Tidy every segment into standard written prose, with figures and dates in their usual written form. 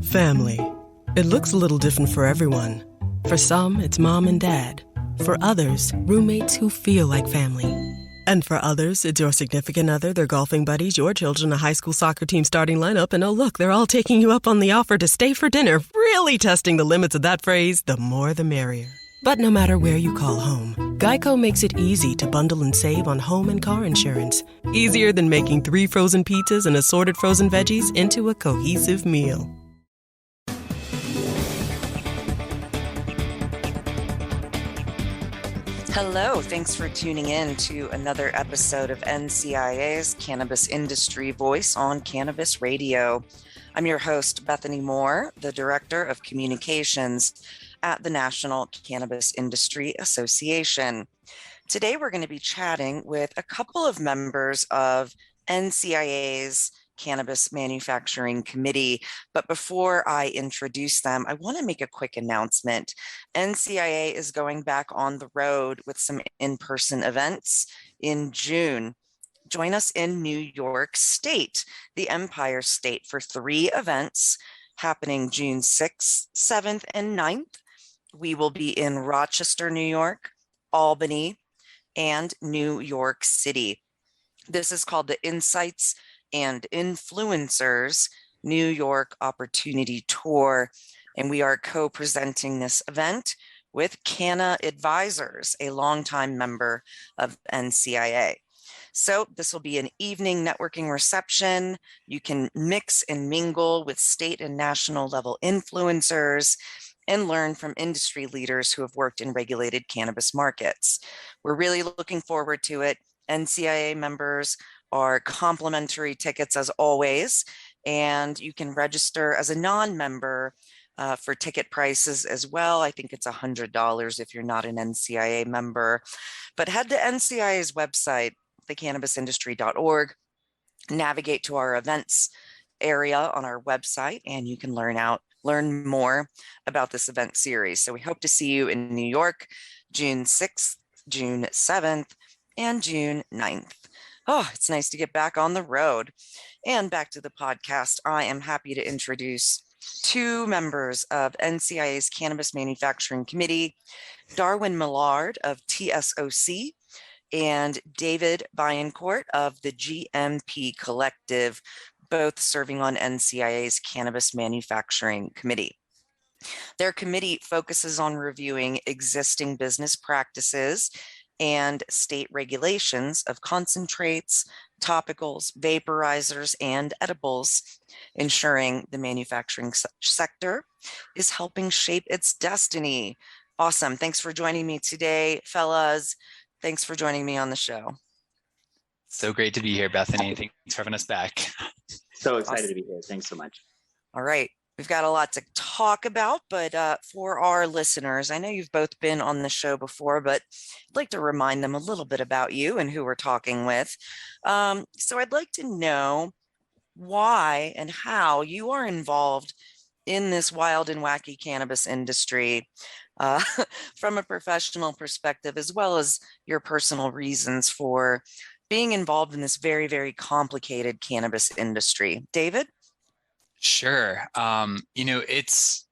Family. It looks a little different for everyone. For some, it's mom and dad. For others, roommates who feel like family. And for others, it's your significant other, their golfing buddies, your children, a high school soccer team starting lineup, and oh look, they're all taking you up on the offer to stay for dinner, really testing the limits of that phrase, the more the merrier. But no matter where you call home, Geico makes it easy to bundle and save on home and car insurance. Easier than making 3 frozen pizzas and assorted frozen veggies into a cohesive meal. Hello, thanks for tuning in to another episode of NCIA's Cannabis Industry Voice on Cannabis Radio. I'm your host, Bethany Moore, the Director of Communications at the National Cannabis Industry Association. Today, we're going to be chatting with a couple of members of NCIA's Cannabis Manufacturing Committee. But before I introduce them, I want to make a quick announcement. NCIA is going back on the road with some in-person events in June. Join us in New York State, the Empire State, for 3 events happening June 6th, 7th, and 9th. We will be in Rochester, New York, Albany, and New York City. This is called the Insights and Influencers New York Opportunity Tour, and we are co-presenting this event with Canna Advisors, a longtime member of NCIA. So this will be an evening networking reception. You can mix and mingle with state and national level influencers and learn from industry leaders who have worked in regulated cannabis markets. We're really looking forward to it. NCIA members are complimentary tickets as always, and you can register as a non-member for ticket prices as well. I think it's $100 if you're not an NCIA member. But head to NCIA's website, thecannabisindustry.org, navigate to our events area on our website, and you can learn more about this event series. So we hope to see you in New York, June 6th, June 7th, and June 9th. Oh, it's nice to get back on the road. And back to the podcast, I am happy to introduce 2 members of NCIA's Cannabis Manufacturing Committee, Darwin Millard of TSOC and David Biancourt of the GMP Collective, both serving on NCIA's Cannabis Manufacturing Committee. Their committee focuses on reviewing existing business practices and state regulations of concentrates, topicals, vaporizers, and edibles, ensuring the manufacturing sector is helping shape its destiny. Awesome. Thanks for joining me today, fellas. Thanks for joining me on the show. So great to be here, Bethany. Thanks for having us back. So excited to be here. Thanks so much. All right. We've got a lot to talk about, but for our listeners, I know you've both been on the show before, but I'd like to remind them a little bit about you and who we're talking with. So I'd like to know why and how you are involved in this wild and wacky cannabis industry from a professional perspective, as well as your personal reasons for being involved in this very, very complicated cannabis industry. David? Sure. It's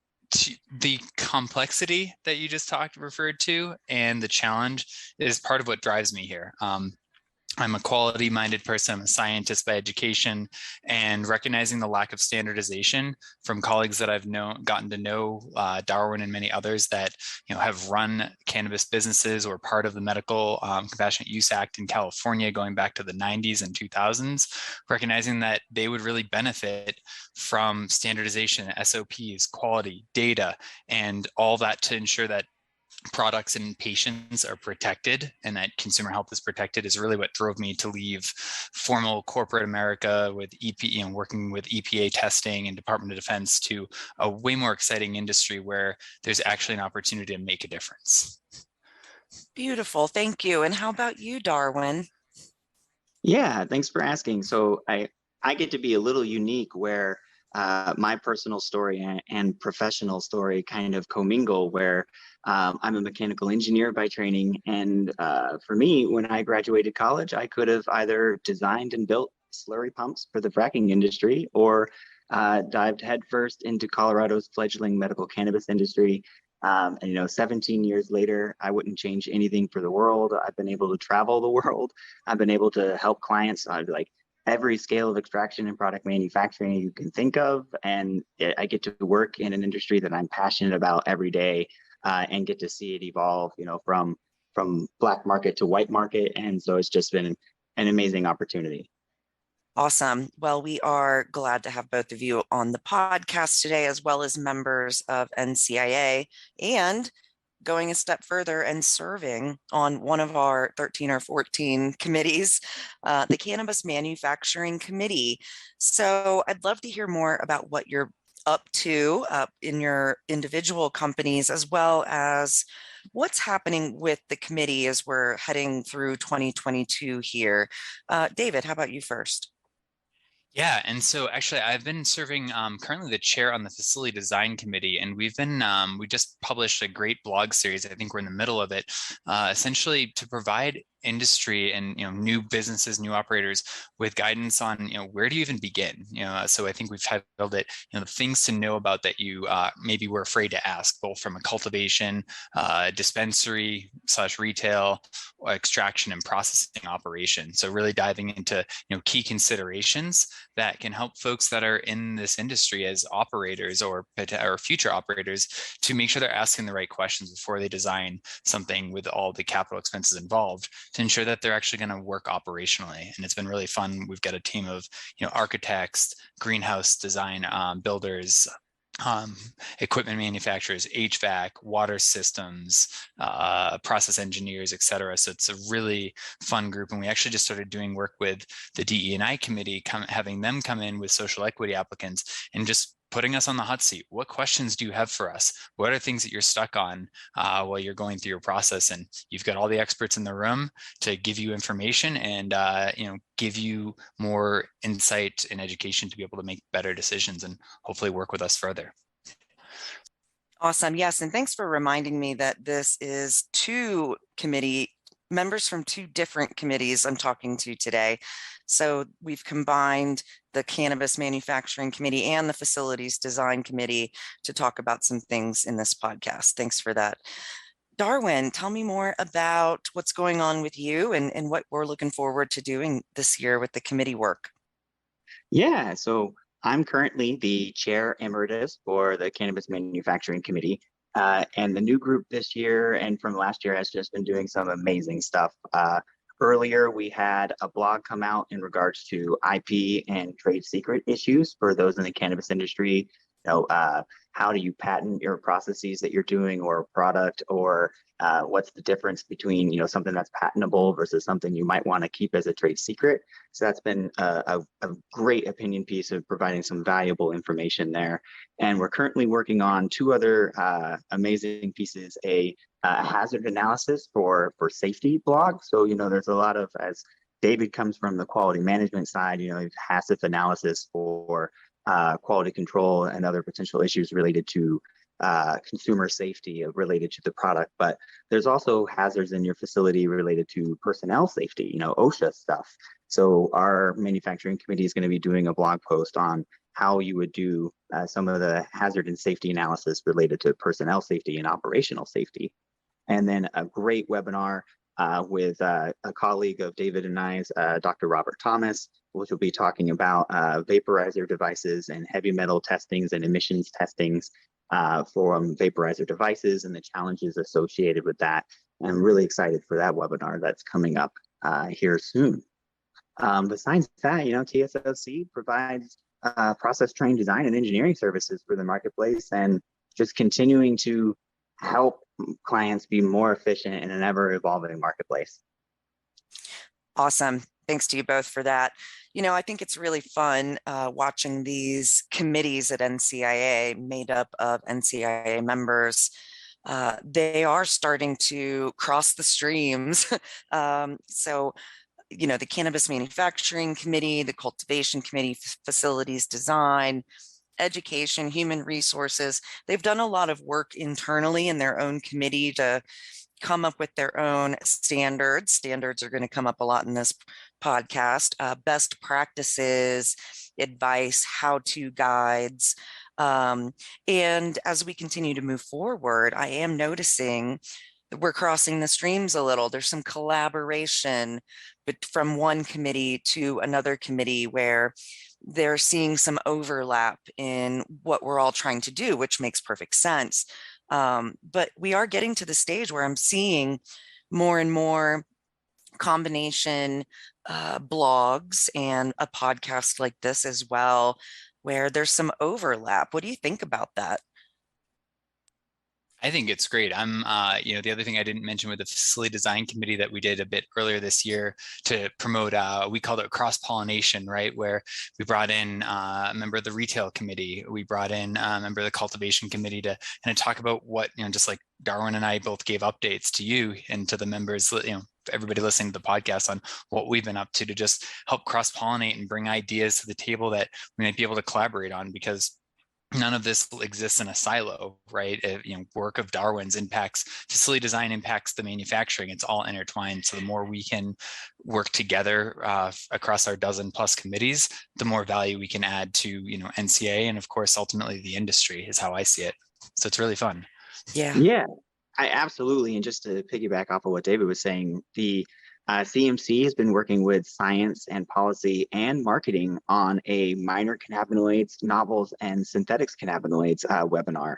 the complexity that you just referred to, and the challenge is part of what drives me here. I'm a quality-minded person. I'm a scientist by education, and recognizing the lack of standardization from colleagues that I've gotten to know, Darwin and many others that have run cannabis businesses or part of the Medical Compassionate Use Act in California going back to the 90s and 2000s, recognizing that they would really benefit from standardization, SOPs, quality, data, and all that to ensure that products and patients are protected and that consumer health is protected is really what drove me to leave formal corporate America with working with EPA testing and Department of Defense to a way more exciting industry where there's actually an opportunity to make a difference. Beautiful. Thank you. And how about you, Darwin? Yeah, thanks for asking. So I get to be a little unique where my personal story and professional story kind of commingle, where I'm a mechanical engineer by training. And for me, when I graduated college, I could have either designed and built slurry pumps for the fracking industry, or dived headfirst into Colorado's fledgling medical cannabis industry. And 17 years later, I wouldn't change anything for the world. I've been able to travel the world. I've been able to help clients on like every scale of extraction and product manufacturing you can think of. And I get to work in an industry that I'm passionate about every day, and get to see it evolve, from black market to white market. And so it's just been an amazing opportunity. Awesome. Well, we are glad to have both of you on the podcast today, as well as members of NCIA, and going a step further and serving on one of our 13 or 14 committees, the Cannabis Manufacturing Committee. So I'd love to hear more about what you're up to in your individual companies, as well as what's happening with the committee as we're heading through 2022 here. David, how about you first? Yeah, and so actually I've been serving currently the chair on the facility design committee, and we just published a great blog series. I think we're in the middle of it, essentially to provide industry and new businesses, new operators with guidance on where do you even begin. So I think we've titled it the things to know about that you maybe were afraid to ask, both from a cultivation, dispensary / retail, extraction and processing operation. So really diving into key considerations that can help folks that are in this industry as operators or future operators to make sure they're asking the right questions before they design something with all the capital expenses involved, to ensure that they're actually going to work operationally. And it's been really fun. We've got a team of architects, greenhouse design builders, equipment manufacturers, HVAC, water systems, process engineers, et cetera. So it's a really fun group. And we actually just started doing work with the DE&I committee, having them come in with social equity applicants and just putting us on the hot seat. What questions do you have for us? What are things that you're stuck on while you're going through your process? And you've got all the experts in the room to give you information and give you more insight and education to be able to make better decisions and hopefully work with us further. Awesome. Yes. And thanks for reminding me that this is two committee members from two different committees I'm talking to today. So we've combined the Cannabis Manufacturing Committee and the Facilities Design Committee to talk about some things in this podcast. Thanks for that. Darwin, tell me more about what's going on with you and what we're looking forward to doing this year with the committee work. Yeah, so I'm currently the chair emeritus for the Cannabis Manufacturing Committee. And the new group this year and from last year has just been doing some amazing stuff. Earlier, we had a blog come out in regards to IP and trade secret issues for those in the cannabis industry. How do you patent your processes that you're doing or a product, or what's the difference between something that's patentable versus something you might want to keep as a trade secret. So that's been a great opinion piece of providing some valuable information there. And we're currently working on two other amazing pieces, a hazard analysis for safety blog. So there's a lot of, as David comes from the quality management side, HACCP analysis for quality control and other potential issues related to consumer safety related to the product. But there's also hazards in your facility related to personnel safety, OSHA stuff. So our manufacturing committee is going to be doing a blog post on how you would do some of the hazard and safety analysis related to personnel safety and operational safety. And then a great webinar with a colleague of David and I's, Dr. Robert Thomas, which will be talking about vaporizer devices and heavy metal testings and emissions testings for vaporizer devices and the challenges associated with that. And I'm really excited for that webinar that's coming up here soon. Besides that, TSOC provides process trained design and engineering services for the marketplace, and just continuing to help clients be more efficient in an ever evolving marketplace. Awesome. Thanks to you both for that. I think it's really fun watching these committees at NCIA made up of NCIA members. They are starting to cross the streams. So, the Cannabis Manufacturing Committee, the Cultivation Committee, Facilities Design, Education, Human Resources, they've done a lot of work internally in their own committee to come up with their own standards. Standards are going to come up a lot in this podcast. Best practices, advice, how-to guides. And as we continue to move forward, I am noticing that we're crossing the streams a little. There's some collaboration from one committee to another committee where they're seeing some overlap in what we're all trying to do, which makes perfect sense. But we are getting to the stage where I'm seeing more and more combination blogs and a podcast like this as well, where there's some overlap. What do you think about that? I think it's great. The other thing I didn't mention with the facility design committee that we did a bit earlier this year to promote, we called it cross-pollination, right? Where we brought in a member of the retail committee. We brought in a member of the cultivation committee to kind of talk about what, just like Darwin and I both gave updates to you and to the members, everybody listening to the podcast on what we've been up to just help cross-pollinate and bring ideas to the table that we might be able to collaborate on, because none of this exists in a silo, right? Work of Darwin's impacts facility design, impacts the manufacturing. It's all intertwined. So the more we can work together across our dozen plus committees, the more value we can add to NCIA, and of course ultimately the industry, is how I see it. So it's really fun. Yeah, I absolutely. And just to piggyback off of what David was saying, the CMC has been working with science and policy and marketing on a minor cannabinoids, novels, and synthetics cannabinoids webinar.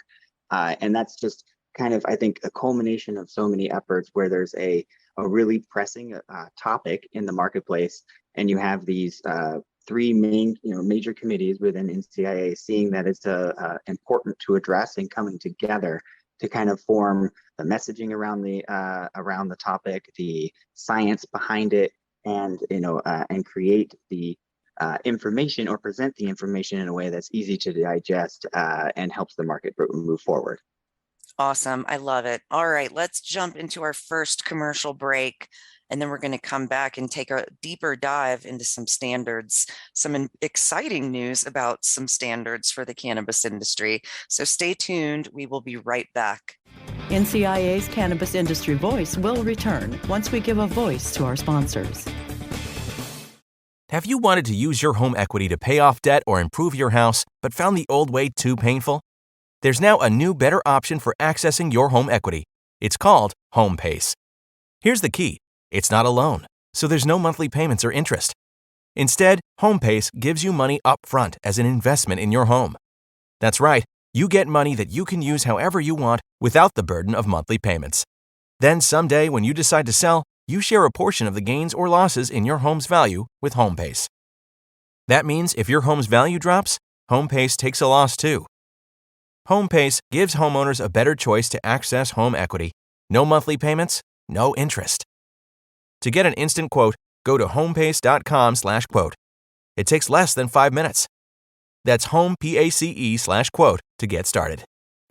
And that's just kind of, I think, a culmination of so many efforts where there's a really pressing topic in the marketplace. And you have these three main, major committees within NCIA seeing that it's important to address and coming together to kind of form the messaging around the topic, the science behind it, and and create the information or present the information in a way that's easy to digest and helps the market move forward. Awesome. I love it. All right, let's jump into our first commercial break, and then we're going to come back and take a deeper dive into some standards, some exciting news about some standards for the cannabis industry. So stay tuned. We will be right back. NCIA's Cannabis Industry Voice will return once we give a voice to our sponsors. Have you wanted to use your home equity to pay off debt or improve your house, but found the old way too painful? There's now a new, better option for accessing your home equity. It's called HomePace. Here's the key. It's not a loan, so there's no monthly payments or interest. Instead, HomePace gives you money up front as an investment in your home. That's right, you get money that you can use however you want without the burden of monthly payments. Then someday when you decide to sell, you share a portion of the gains or losses in your home's value with HomePace. That means if your home's value drops, HomePace takes a loss too. HomePace gives homeowners a better choice to access home equity. No monthly payments, no interest. To get an instant quote, go to homepace.com/quote. It takes less than 5 minutes. That's homepace/quote to get started.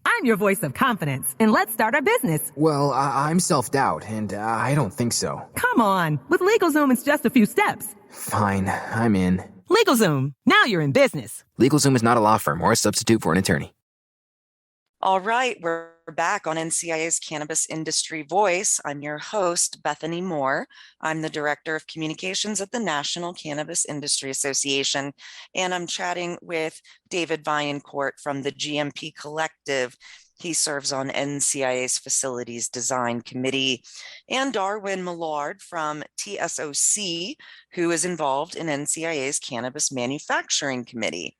I'm your voice of confidence, and let's start our business. Well, I'm self-doubt, and I don't think so. Come on. With LegalZoom, it's just a few steps. Fine, I'm in. LegalZoom. Now you're in business. LegalZoom is not a law firm or a substitute for an attorney. All right, we're back on NCIA's Cannabis Industry Voice. I'm your host, Bethany Moore. I'm the Director of Communications at the National Cannabis Industry Association, and I'm chatting with David Vaillancourt from the GMP Collective. He serves on NCIA's Facilities Design Committee, and Darwin Millard from TSOC, who is involved in NCIA's Cannabis Manufacturing Committee.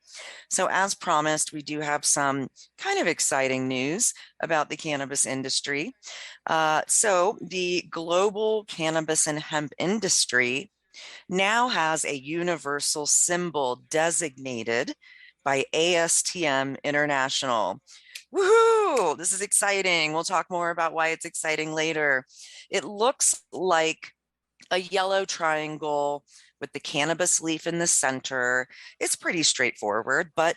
So as promised, we do have some kind of exciting news about the cannabis industry. So the global cannabis and hemp industry now has a universal symbol designated by ASTM International. Woohoo! This is exciting. We'll talk more about why it's exciting later. It looks like a yellow triangle with the cannabis leaf in the center. It's pretty straightforward, but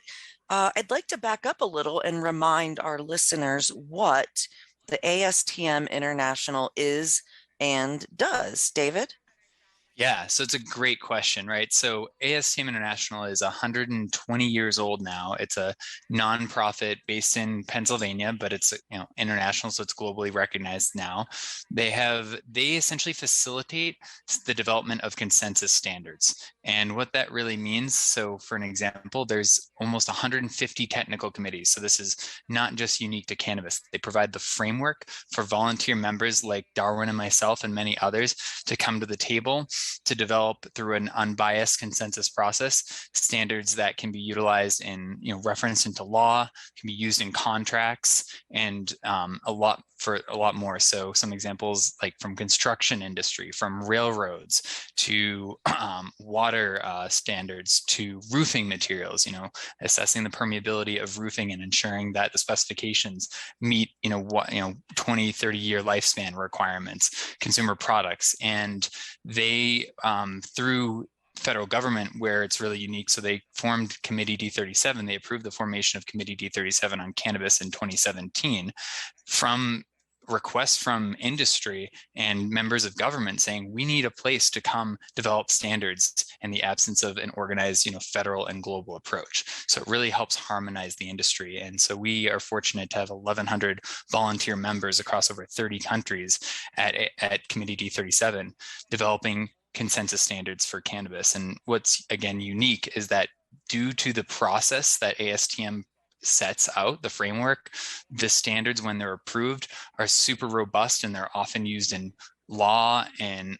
I'd like to back up a little and remind our listeners what the ASTM International is and does. David? Yeah, so it's a great question, right? So ASTM International is 120 years old now. It's a nonprofit based in Pennsylvania, but it's international, so it's globally recognized now. They essentially facilitate the development of consensus standards. And what that really means, so for an example, there's almost 150 technical committees. So this is not just unique to cannabis. They provide the framework for volunteer members like Darwin and myself and many others to come to the table to develop through an unbiased consensus process standards that can be utilized in reference into law, can be used in contracts, and a lot more. So some examples like from construction industry, from railroads to water standards to roofing materials, assessing the permeability of roofing and ensuring that the specifications meet 20, 30-year lifespan requirements, consumer products. And they through federal government where it's really unique. So they formed Committee D37. They approved the formation of Committee D37 on cannabis in 2017 from requests from industry and members of government saying we need a place to come develop standards in the absence of an organized federal and global approach. So it really helps harmonize the industry. And so we are fortunate to have 1,100 volunteer members across over 30 countries at Committee D37 developing consensus standards for cannabis. And what's again unique is that due to the process that ASTM sets out, the framework, the standards when they're approved are super robust, and they're often used in law and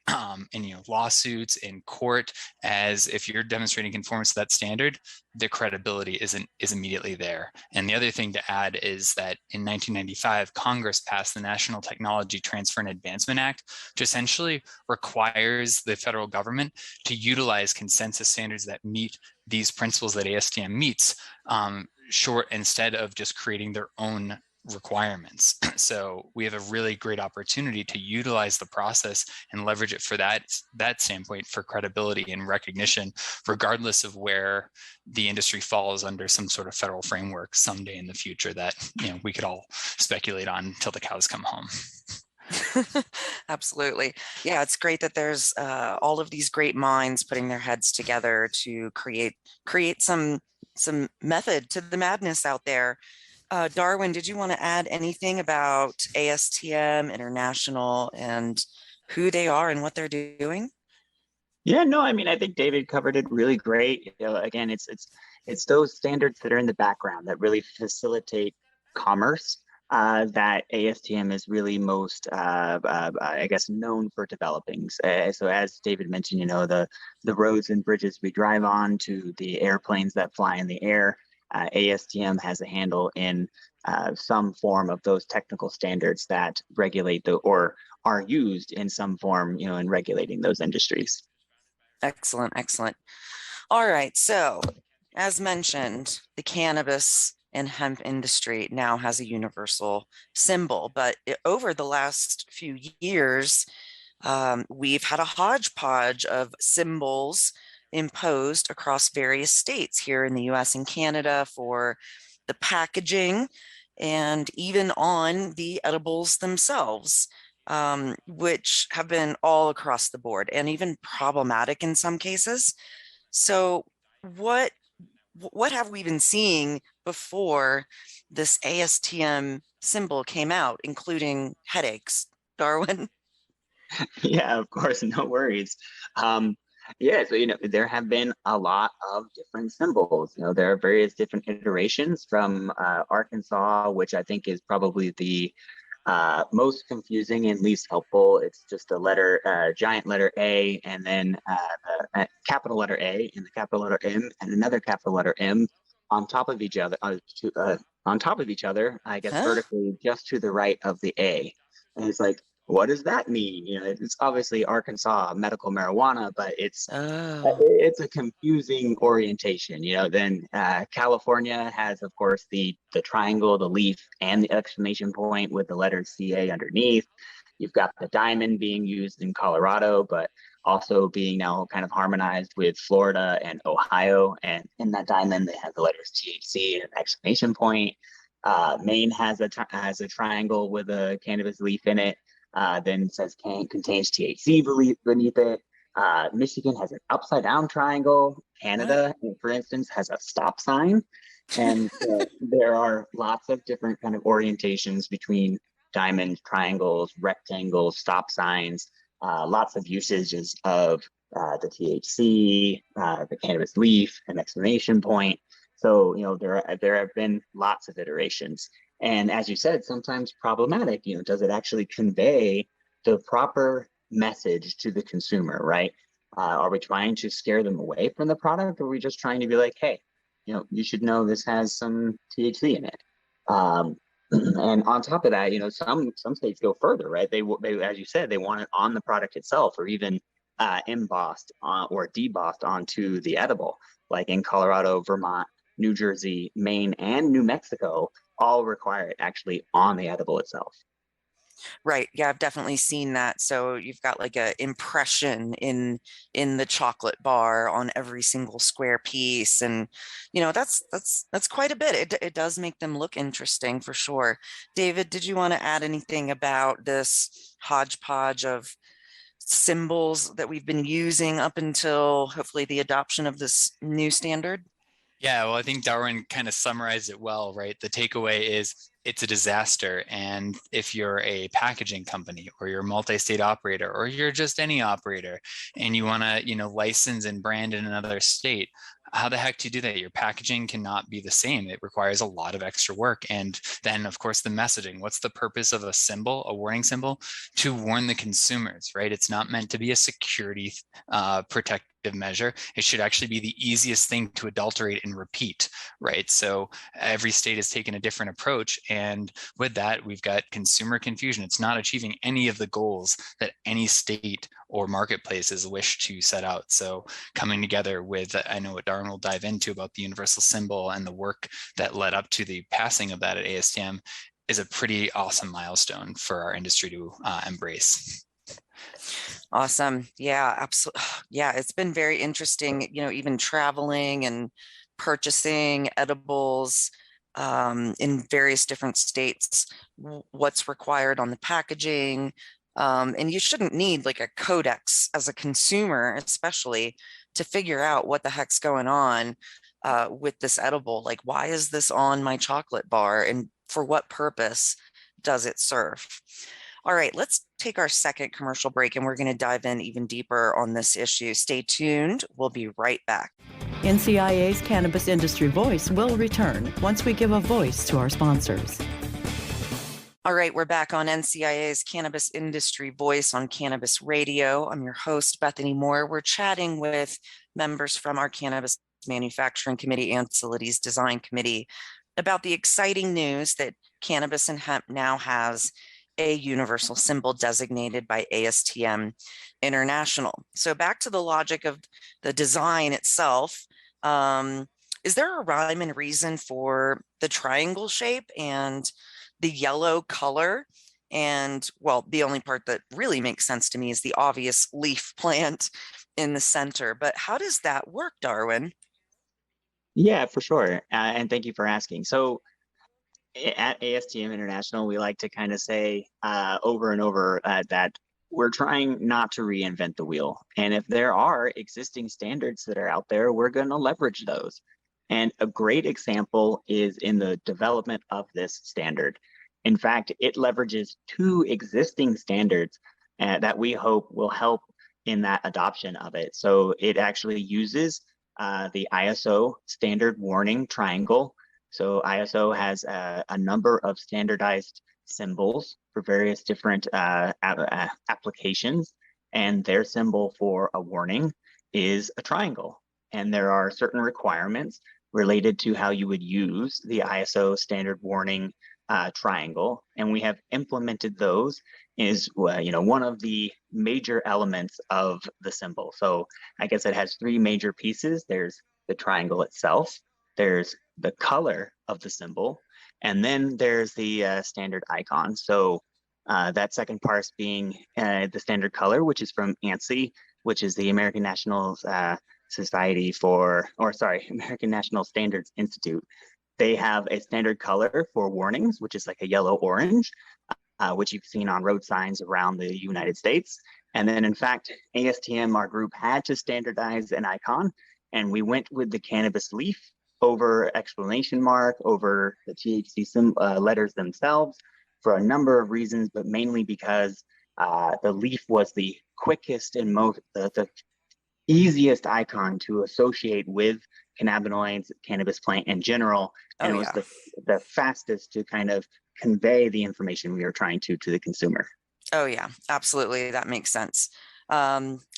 lawsuits in court, as if you're demonstrating conformance to that standard, the credibility is immediately there. And the other thing to add is that in 1995, Congress passed the National Technology Transfer and Advancement Act, which essentially requires the federal government to utilize consensus standards that meet these principles that ASTM meets, instead of just creating their own requirements. So we have a really great opportunity to utilize the process and leverage it for that standpoint, for credibility and recognition, regardless of where the industry falls under some sort of federal framework someday in the future that we could all speculate on until the cows come home. Absolutely. Yeah, it's great that there's all of these great minds putting their heads together to create some method to the madness out there. Darwin, did you want to add anything about ASTM International and who they are and what they're doing? Yeah, no, I mean, I think David covered it really great. Again, it's those standards that are in the background that really facilitate commerce that ASTM is really most, I guess, known for developing. So as David mentioned, the roads and bridges we drive on to the airplanes that fly in the air, ASTM has a handle in some form of those technical standards that regulate or are used in some form, in regulating those industries. Excellent, excellent. All right, so as mentioned, the cannabis and hemp industry now has a universal symbol, but over the last few years, we've had a hodgepodge of symbols imposed across various states here in the US and Canada for the packaging and even on the edibles themselves, which have been all across the board and even problematic in some cases. So what have we been seeing before this ASTM symbol came out, including headaches? Darwin? Yeah, of course, no worries. Yeah, so there have been a lot of different symbols. There are various different iterations from Arkansas, which I think is probably the most confusing and least helpful. It's just a giant letter A, and then a capital letter A and the capital letter M and another capital letter M on top of each other. I guess vertically, just to the right of the A. And it's like, what does that mean? It's obviously Arkansas medical marijuana, but it's a confusing orientation. Then California has, of course, the triangle, the leaf, and the exclamation point with the letter CA underneath. You've got the diamond being used in Colorado, but also being now kind of harmonized with Florida and Ohio. And in that diamond, they have the letters THC and an exclamation point. Maine has a triangle with a cannabis leaf in it. Then it says contains THC beneath it. Michigan has an upside down triangle. Canada, for instance, has a stop sign. And there are lots of different kind of orientations between diamonds, triangles, rectangles, stop signs, lots of usages of the THC, the cannabis leaf, an exclamation point. So, there have been lots of iterations. And as you said, sometimes problematic, does it actually convey the proper message to the consumer, right? Are we trying to scare them away from the product, or are we just trying to be like, hey, you should know this has some THC in it? And on top of that, some states go further, right? They, as you said, they want it on the product itself, or even embossed or debossed onto the edible, like in Colorado, Vermont, New Jersey, Maine, and New Mexico, all require it actually on the edible itself. Right. Yeah, I've definitely seen that. So you've got like a impression in the chocolate bar on every single square piece. And that's quite a bit. It does make them look interesting for sure. David, did you want to add anything about this hodgepodge of symbols that we've been using up until hopefully the adoption of this new standard? Yeah, well, I think Darwin kind of summarized it well, right? The takeaway is it's a disaster. And if you're a packaging company, or you're a multi-state operator, or you're just any operator, and you want to, license and brand in another state, how the heck do you do that? Your packaging cannot be the same. It requires a lot of extra work. And then, of course, the messaging. What's the purpose of a symbol, a warning symbol? To warn the consumers, right? It's not meant to be a security protective measure. It should actually be the easiest thing to adulterate and repeat, right? So every state has taken a different approach. And with that, we've got consumer confusion. It's not achieving any of the goals that any state or marketplaces wish to set out. So coming together with, I know what Darren will dive into about the universal symbol and the work that led up to the passing of that at ASTM, is a pretty awesome milestone for our industry to embrace. Awesome. Yeah, absolutely. Yeah, it's been very interesting, even traveling and purchasing edibles in various different states, what's required on the packaging. And you shouldn't need like a codex as a consumer, especially, to figure out what the heck's going on with this edible. Like, why is this on my chocolate bar, and for what purpose does it serve? All right, let's take our second commercial break, and we're going to dive in even deeper on this issue. Stay tuned. We'll be right back. NCIA's Cannabis Industry Voice will return once we give a voice to our sponsors. All right, we're back on NCIA's Cannabis Industry Voice on Cannabis Radio. I'm your host, Bethany Moore. We're chatting with members from our Cannabis Manufacturing Committee and Facilities Design Committee about the exciting news that cannabis and hemp now has a universal symbol designated by ASTM International. So back to the logic of the design itself. Is there a rhyme and reason for the triangle shape and the yellow color? And well, the only part that really makes sense to me is the obvious leaf plant in the center. But how does that work, Darwin? Yeah, for sure. And thank you for asking. So at ASTM International, we like to kind of say over and over that we're trying not to reinvent the wheel. And if there are existing standards that are out there, we're going to leverage those. And a great example is in the development of this standard. In fact, it leverages two existing standards that we hope will help in that adoption of it. So it actually uses the ISO standard warning triangle. So ISO has a number of standardized symbols for various different applications, and their symbol for a warning is a triangle. And there are certain requirements related to how you would use the ISO standard warning triangle, and we have implemented those is one of the major elements of the symbol. So I guess it has three major pieces. There's the triangle itself, there's the color of the symbol, and then there's the standard icon. So that second part being the standard color, which is from ANSI, which is the American National American National Standards Institute. They have a standard color for warnings, which is like a yellow-orange, which you've seen on road signs around the United States. And then in fact, ASTM, our group, had to standardize an icon, and we went with the cannabis leaf over exclamation mark, over the THC letters themselves for a number of reasons, but mainly because the leaf was the quickest and the easiest icon to associate with cannabinoids, cannabis plant in general, and it was the fastest to kind of convey the information we were trying to the consumer. Oh yeah, absolutely. That makes sense.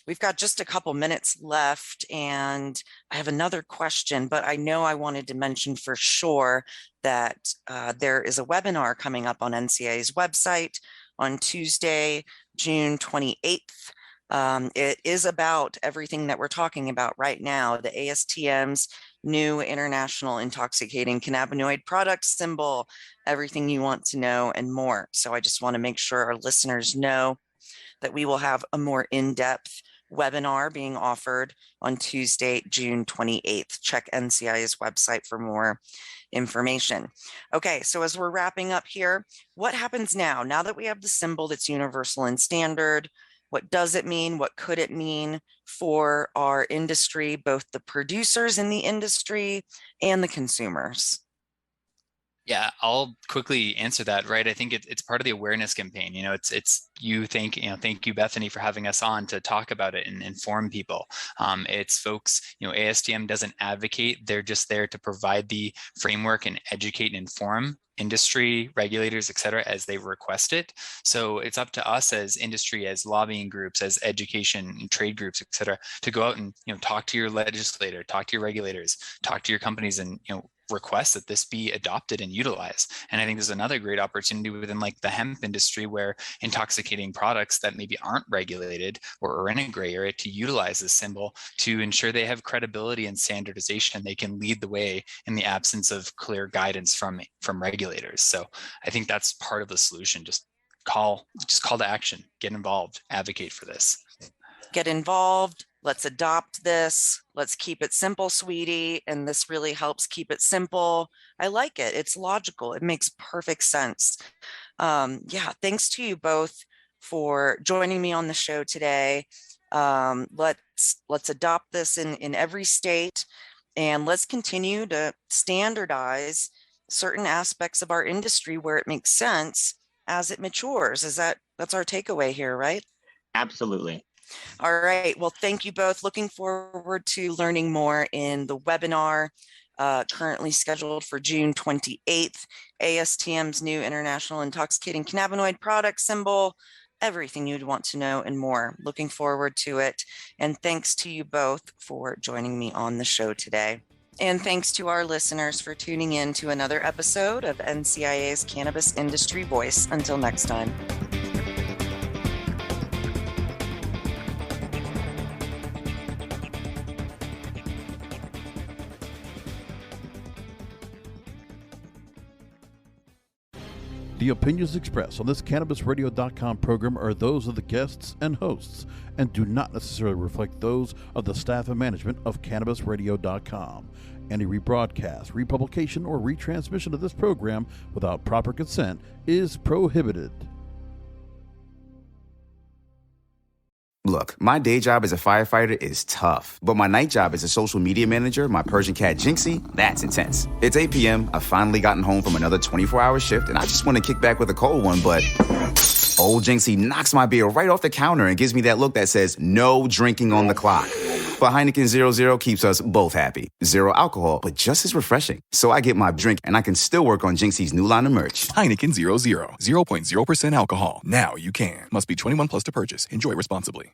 We've got just a couple minutes left, and I have another question, but I know I wanted to mention for sure that there is a webinar coming up on NCIA's website on Tuesday, June 28th. It is about everything that we're talking about right now, the ASTM's new International Intoxicating Cannabinoid Product Symbol, everything you want to know and more. So I just want to make sure our listeners know that we will have a more in-depth webinar being offered on Tuesday, June 28th. Check NCIA's website for more information. Okay, so as we're wrapping up here, what happens now? Now that we have the symbol that's universal and standard, what does it mean? What could it mean for our industry, both the producers in the industry and the consumers? Yeah, I'll quickly answer that, right? I think it's part of the awareness campaign. Thank you, Bethany, for having us on to talk about it and inform people. It's folks, ASTM doesn't advocate. They're just there to provide the framework and educate and inform industry, regulators, et cetera, as they request it. So it's up to us as industry, as lobbying groups, as education and trade groups, et cetera, to go out and, talk to your legislator, talk to your regulators, talk to your companies, and, request that this be adopted and utilized. And I think there's another great opportunity within like the hemp industry, where intoxicating products that maybe aren't regulated or are in a gray area, to utilize this symbol to ensure they have credibility and standardization. They can lead the way in the absence of clear guidance from regulators. So I think that's part of the solution. Just call to action, get involved, advocate for this. Get involved. Let's adopt this. Let's keep it simple, sweetie. And this really helps keep it simple. I like it. It's logical. It makes perfect sense. Thanks to you both for joining me on the show today. Let's adopt this in every state, and let's continue to standardize certain aspects of our industry where it makes sense as it matures. That's our takeaway here, right? Absolutely. All right. Well, thank you both. Looking forward to learning more in the webinar currently scheduled for June 28th. ASTM's new International Intoxicating Cannabinoid Product Symbol, everything you'd want to know and more. Looking forward to it. And thanks to you both for joining me on the show today. And thanks to our listeners for tuning in to another episode of NCIA's Cannabis Industry Voice. Until next time. The opinions expressed on this CannabisRadio.com program are those of the guests and hosts and do not necessarily reflect those of the staff and management of CannabisRadio.com. Any rebroadcast, republication, or retransmission of this program without proper consent is prohibited. Look, my day job as a firefighter is tough, but my night job as a social media manager, my Persian cat Jinxie, that's intense. It's 8 p.m., I've finally gotten home from another 24-hour shift, and I just want to kick back with a cold one, but old Jinxie knocks my beer right off the counter and gives me that look that says, no drinking on the clock. But Heineken 0.0 keeps us both happy. Zero alcohol, but just as refreshing. So I get my drink, and I can still work on Jinxie's new line of merch. Heineken 0.0, 0.0% alcohol. Now you can. Must be 21 plus to purchase. Enjoy responsibly.